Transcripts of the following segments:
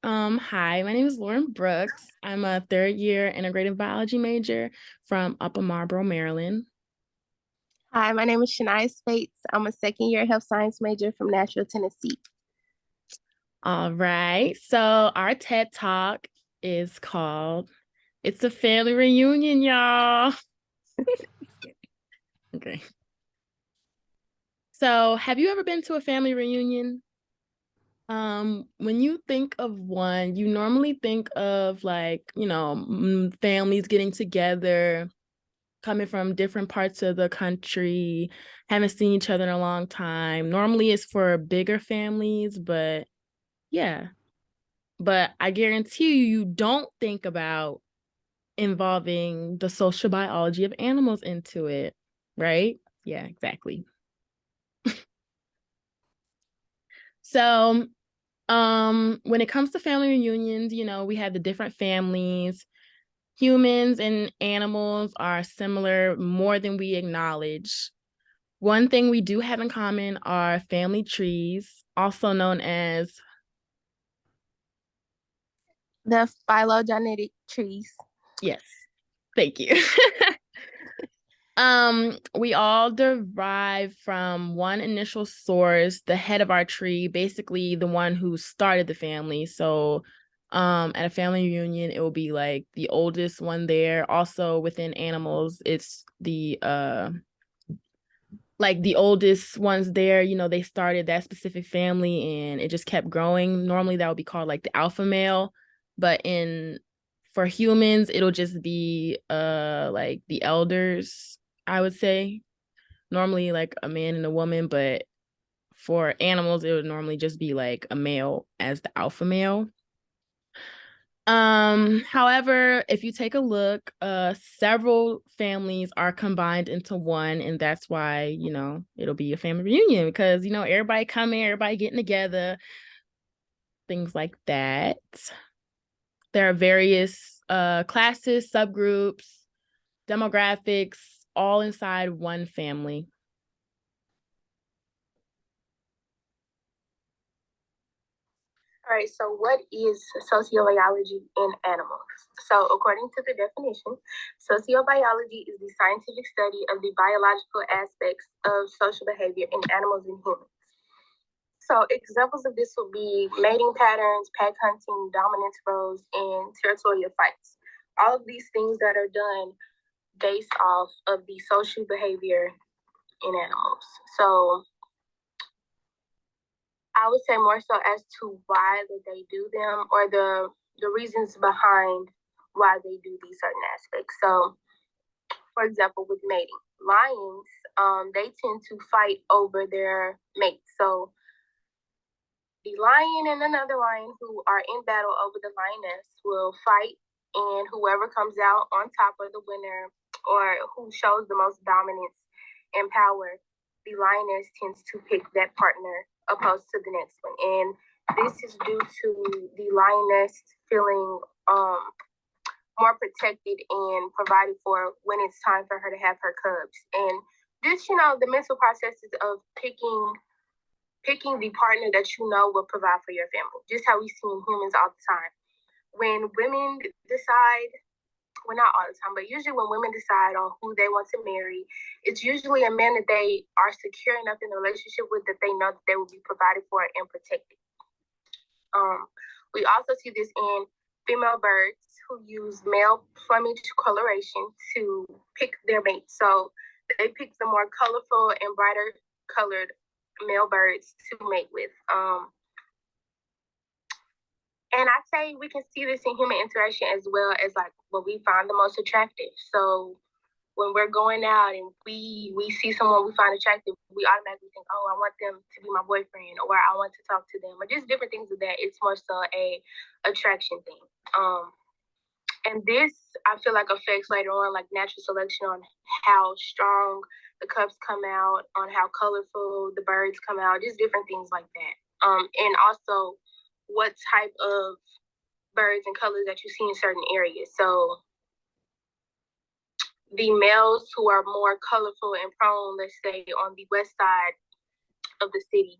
Hi, my name is Lauren Brooks. I'm a third year integrative biology major from Upper Marlboro, Maryland. Hi, my name is Shaniya S. I'm a second year health science major from Nashville, Tennessee. All right, so our TED Talk is called It's a Family Reunion, y'all. Okay. So, have you ever been to a family reunion? When you think of one, you normally think of families getting together, coming from different parts of the country, haven't seen each other in a long time. Normally it's for bigger families, but yeah. But I guarantee you don't think about involving the social biology of animals into it, right? Yeah, exactly. So, when it comes to family reunions, we have the different families. Humans and animals are similar more than we acknowledge. One thing we do have in common are family trees, also known as, The phylogenetic trees. yes, thank you. We all derive from one initial source, the head of our tree, basically the one who started the family. So, at a family reunion, it will be like the oldest one there. Also within animals, it's the oldest ones there, they started that specific family and it just kept growing. Normally that would be called like the alpha male, but for humans, it'll just be like the elders, I would say. Normally like a man and a woman, but for animals, it would normally just be like a male as the alpha male. However, if you take a look, several families are combined into one, and that's why, it'll be a family reunion because, everybody coming, everybody getting together, things like that. There are various classes, subgroups, demographics, all inside one family. All right, so what is sociobiology in animals? So, according to the definition, sociobiology is the scientific study of the biological aspects of social behavior in animals and humans. So, examples of this would be mating patterns, pack hunting, dominance roles, and territorial fights. All of these things that are done based off of the social behavior in animals. So, I would say more so as to why that they do them or the reasons behind why they do these certain aspects. So, for example, with mating, lions, they tend to fight over their mates. So, the lion and another lion who are in battle over the lioness will fight, and whoever comes out on top of the winner or who shows the most dominance and power, the lioness tends to pick that partner opposed to the next one. And this is due to the lioness feeling more protected and provided for when it's time for her to have her cubs. And just, the mental processes of picking the partner that you know will provide for your family. Just how we see in humans all the time. When women decide, well, not all the time, but usually when women decide on who they want to marry, it's usually a man that they are secure enough in the relationship with that they know that they will be provided for and protected. We also see this in female birds who use male plumage coloration to pick their mates. So they pick the more colorful and brighter colored male birds to mate with. And I say we can see this in human interaction as well as like what we find the most attractive. So when we're going out and we see someone we find attractive, we automatically think, oh, I want them to be my boyfriend, or I want to talk to them, or just different things of that. It's more so a attraction thing. And this I feel like affects later on like natural selection on how strong the cubs come out, on how colorful the birds come out, just different things like that. And also what type of birds and colors that you see in certain areas. So the males who are more colorful and prone, let's say on the west side of the city,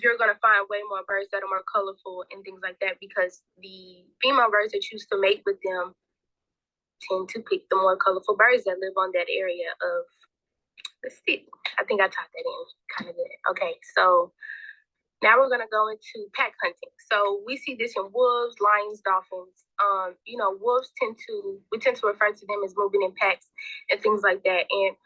you're going to find way more birds that are more colorful and things like that, because the female birds that choose to mate with them tend to pick the more colorful birds that live on that area of the city. I think I taught that in kind of good. Okay, so now we're gonna go into pack hunting. So we see this in wolves, lions, dolphins. Wolves tend to refer to them as moving in packs and things like that. And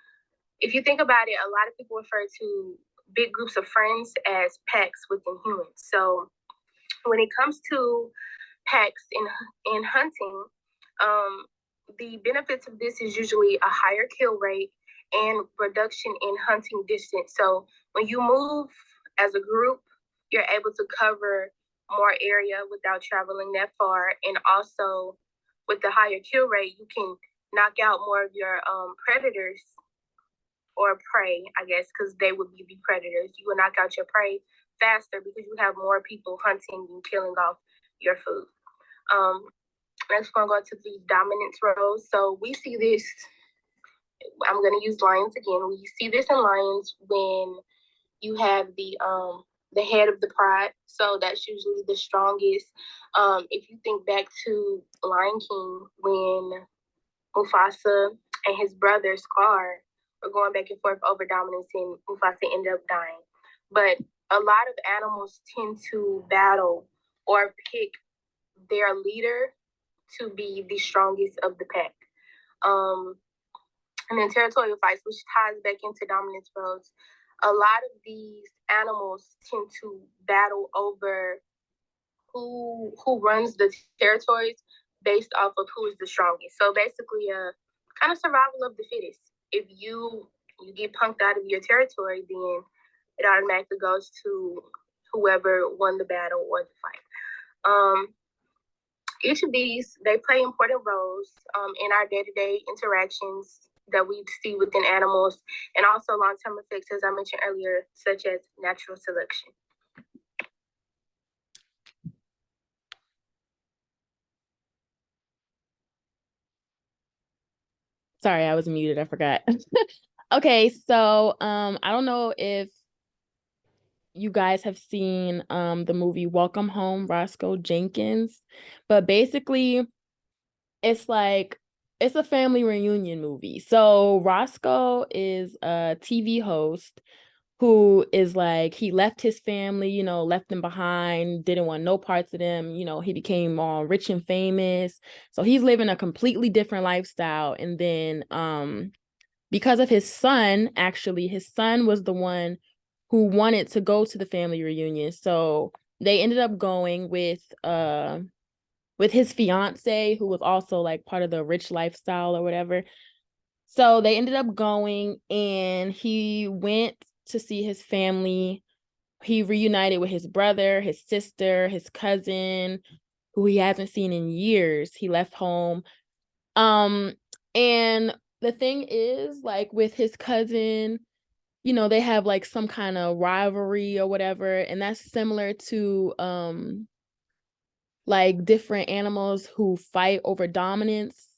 if you think about it, a lot of people refer to big groups of friends as packs within humans. So when it comes to packs in hunting, the benefits of this is usually a higher kill rate and reduction in hunting distance. So when you move as a group, you're able to cover more area without traveling that far. And also with the higher kill rate, you can knock out more of your predators or prey, I guess, because they would be the predators. You will knock out your prey faster because you have more people hunting and killing off your food. Next, we're going to go to the dominance roles. So we see this, I'm going to use lions again. We see this in lions when you have the head of the pride. So that's usually the strongest. If you think back to Lion King, when Mufasa and his brother Scar were going back and forth over dominance, and Mufasa ended up dying. But a lot of animals tend to battle or pick their leader to be the strongest of the pack. And then territorial fights, which ties back into dominance roles. A lot of these animals tend to battle over who runs the territories based off of who is the strongest. So basically, a kind of survival of the fittest. If you get punked out of your territory, then it automatically goes to whoever won the battle or the fight. Each of these, they play important roles in our day-to-day interactions that we see within animals, and also long-term effects, as I mentioned earlier, such as natural selection. Sorry, I was muted. I forgot. Okay, so I don't know if you guys have seen the movie Welcome Home, Roscoe Jenkins, but basically it's a family reunion movie. So Roscoe is a TV host who is like, he left his family, left them behind, didn't want no parts of them. He became all rich and famous. So he's living a completely different lifestyle. And then because of his son, actually, his son was the one who wanted to go to the family reunion. So they ended up going with his fiance, who was also like part of the rich lifestyle or whatever. So they ended up going, and he went to see his family. He reunited with his brother, his sister, his cousin, who he hasn't seen in years. He left home. And the thing is, like, with his cousin, they have like some kind of rivalry or whatever, and that's similar to like different animals who fight over dominance,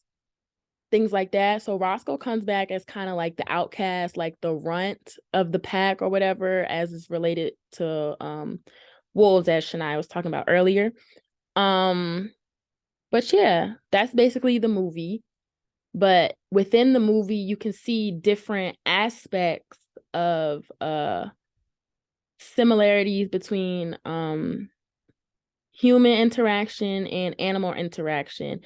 things like that. So Roscoe comes back as kind of like the outcast, like the runt of the pack or whatever, as is related to wolves, as Shania was talking about earlier. But yeah, that's basically the movie. But within the movie, you can see different aspects of similarities between human interaction and animal interaction.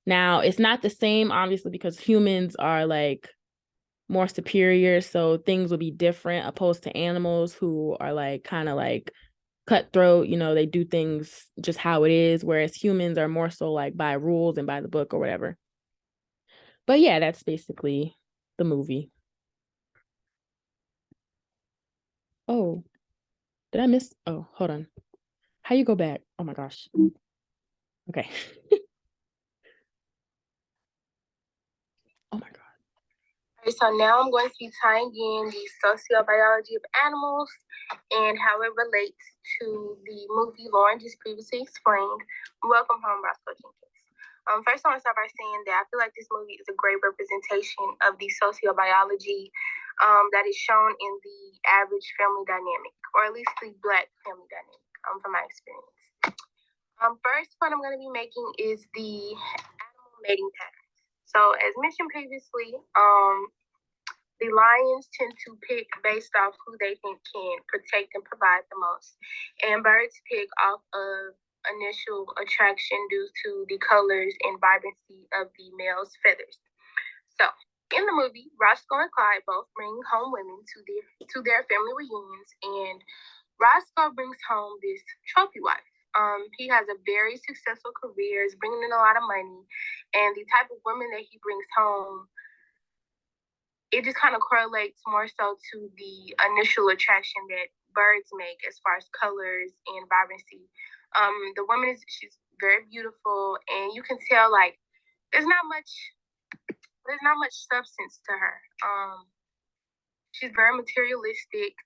Now, it's not the same, obviously, because humans are like more superior, so things will be different opposed to animals who are like kind of like cutthroat, they do things just how it is, whereas humans are more so like by rules and by the book or whatever. But yeah, that's basically the movie. Oh, did I miss? Oh, hold on. How you go back? Oh my gosh. Okay. Oh my God. Okay, so now I'm going to be tying in the sociobiology of animals and how it relates to the movie Lauren just previously explained, Welcome Home, Roscoe Jenkins. First, I want to start by saying that I feel like this movie is a great representation of the sociobiology that is shown in the average family dynamic, or at least the Black family dynamic, from my experience. First point I'm going to be making is the animal mating patterns. So, as mentioned previously, the lions tend to pick based off who they think can protect and provide the most, and birds pick off of initial attraction due to the colors and vibrancy of the male's feathers. So, in the movie, Roscoe and Clyde both bring home women to their family reunions, and Roscoe brings home this trophy wife. He has a very successful career, is bringing in a lot of money, and the type of women that he brings home, it just kind of correlates more so to the initial attraction that birds make as far as colors and vibrancy. The woman she's very beautiful, and you can tell like there's not much substance to her. She's very materialistic,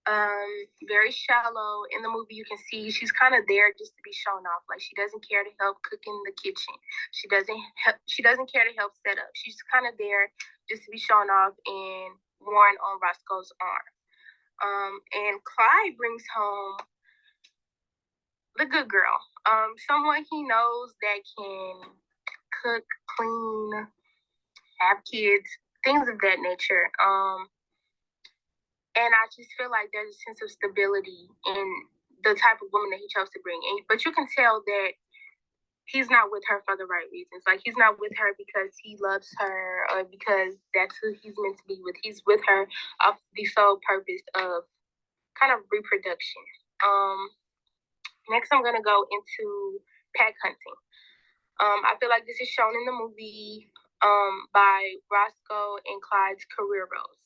very shallow. In the movie, you can see she's kind of there just to be shown off. Like she doesn't care to help cook in the kitchen. She doesn't care to help set up. She's kind of there just to be shown off and worn on Roscoe's arm. And Clyde brings home the good girl, someone he knows that can cook, clean, have kids, things of that nature. And I just feel like there's a sense of stability in the type of woman that he chose to bring in. But you can tell that he's not with her for the right reasons. Like, he's not with her because he loves her or because that's who he's meant to be with. He's with her off the sole purpose of kind of reproduction. Next, I'm going to go into pack hunting. I feel like this is shown in the movie by Roscoe and Clyde's career roles.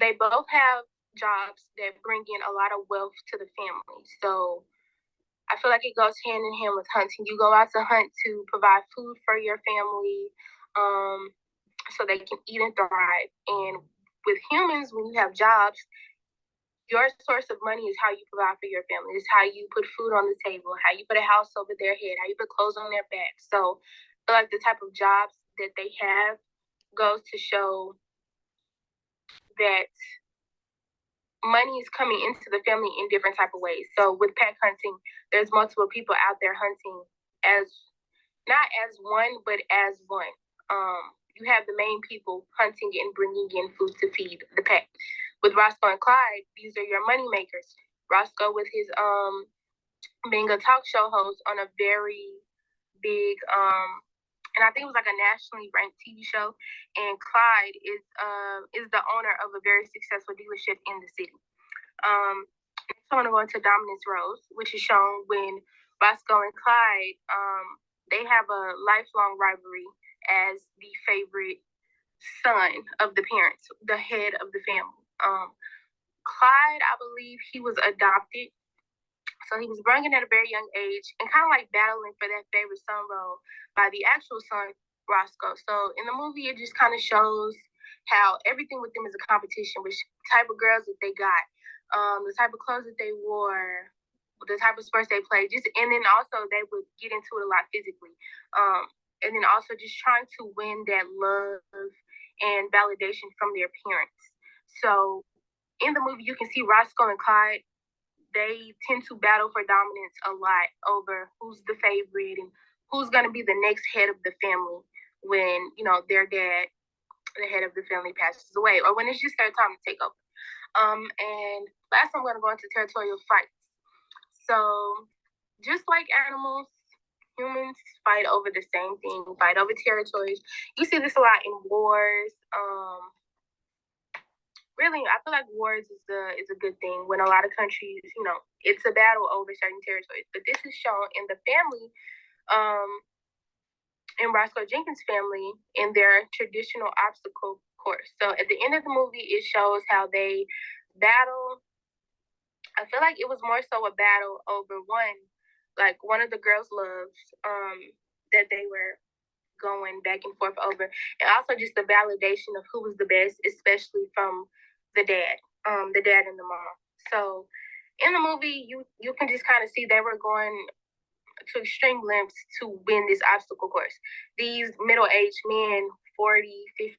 They both have jobs that bring in a lot of wealth to the family. So I feel like it goes hand in hand with hunting. You go out to hunt to provide food for your family, so they can eat and thrive. And with humans, when you have jobs, your source of money is how you provide for your family. It's how you put food on the table, how you put a house over their head, how you put clothes on their back. So I feel like the type of jobs that they have goes to show that money is coming into the family in different type of ways. So with pack hunting, there's multiple people out there hunting as not as one, but as one. You have the main people hunting and bringing in food to feed the pack. With Roscoe and Clyde, these are your money makers. Roscoe with his being a talk show host on a very big and I think it was like a nationally ranked TV show. And Clyde is the owner of a very successful dealership in the city. Next, I want to go into dominance roles, which is shown when Roscoe and Clyde they have a lifelong rivalry as the favorite son of the parents, the head of the family. Clyde, I believe he was adopted. So he was brought in at a very young age and kind of like battling for that favorite son role by the actual son, Roscoe. So in the movie, it just kind of shows how everything with them is a competition, which type of girls that they got, the type of clothes that they wore, the type of sports they played, and then also they would get into it a lot physically. And then also just trying to win that love and validation from their parents. So in the movie, you can see Roscoe and Clyde, they tend to battle for dominance a lot over who's the favorite and who's going to be the next head of the family when, their dad, the head of the family, passes away, or when it's just their time to take over. And last, I'm going to go into territorial fights. So just like animals, humans fight over the same thing, fight over territories. You see this a lot in wars. Really, I feel like wars is a good thing when a lot of countries, it's a battle over certain territories. But this is shown in the family, in Roscoe Jenkins' family, in their traditional obstacle course. So at the end of the movie, it shows how they battle. I feel like it was more so a battle over one of the girls' loves, that they were going back and forth over, and also just the validation of who was the best, especially from the dad and the mom. So in the movie, you can just kind of see they were going to extreme lengths to win this obstacle course. These middle-aged men, 40, 50,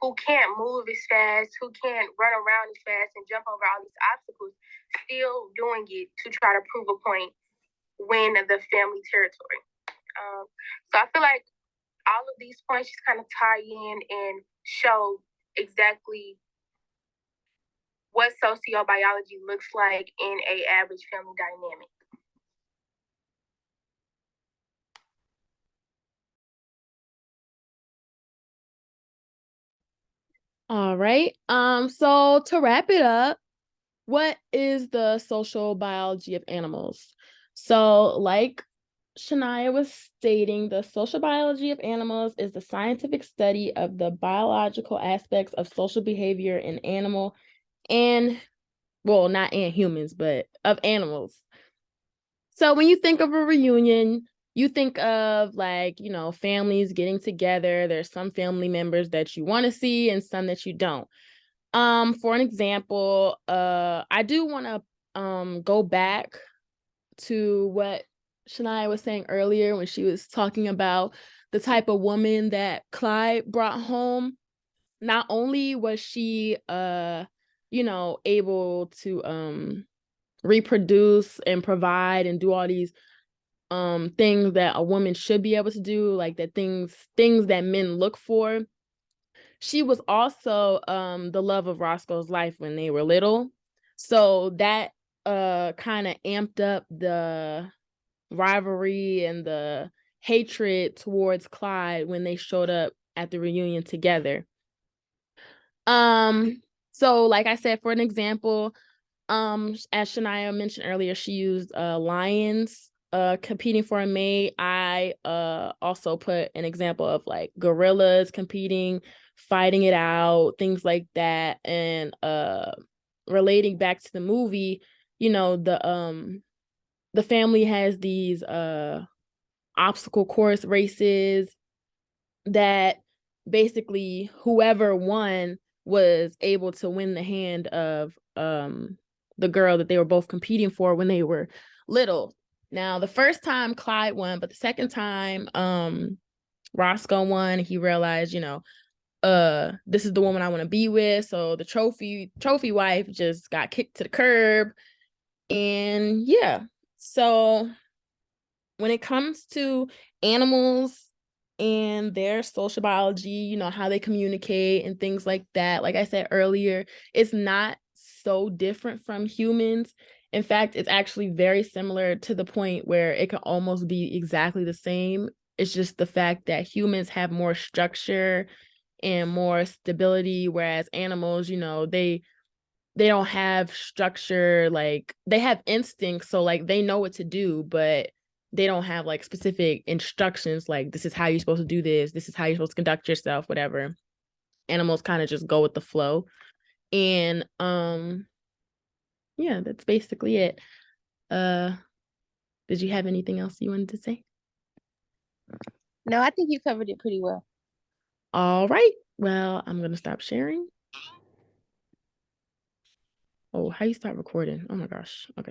who can't move as fast, who can't run around as fast and jump over all these obstacles, still doing it to try to prove a point, win the family territory. So I feel like all of these points just kind of tie in and show exactly what sociobiology looks like in a average family dynamic. All right. So to wrap it up, what is the social biology of animals? So, like Shania was stating, the social biology of animals is the scientific study of the biological aspects of social behavior in animal and, well, not in humans, but of animals. So when you think of a reunion, you think of like, families getting together. There's some family members that you want to see and some that you don't. For an example, I do want to go back to what Shania was saying earlier when she was talking about the type of woman that Clyde brought home. Not only was she able to reproduce and provide and do all these things that a woman should be able to do, like the things that men look for. She was also the love of Roscoe's life when they were little. So that kind of amped up the rivalry and the hatred towards Clyde when they showed up at the reunion together. So like I said, for an example, as Shania mentioned earlier, she used lions competing for a mate. I also put an example of like gorillas competing, fighting it out, things like that. And relating back to the movie, the family has these obstacle course races that basically whoever won was able to win the hand of the girl that they were both competing for when they were little. Now, the first time Clyde won, but the second time Roscoe won, he realized, this is the woman I want to be with. So the trophy wife just got kicked to the curb. And yeah. So when it comes to animals and their social biology, how they communicate and things like that, like I said earlier, it's not so different from humans. In fact, it's actually very similar to the point where it can almost be exactly the same. It's just the fact that humans have more structure and more stability, whereas animals, they don't have structure. Like they have instincts, so like they know what to do, but they don't have like specific instructions like this is how you're supposed to do this is how you're supposed to conduct yourself, whatever. Animals kind of just go with the flow. And yeah, that's basically it. uh did you have anything else you wanted to say? No, I think you covered it pretty well. All right, well, I'm gonna stop sharing. Oh, how you start recording? Oh my gosh. Okay.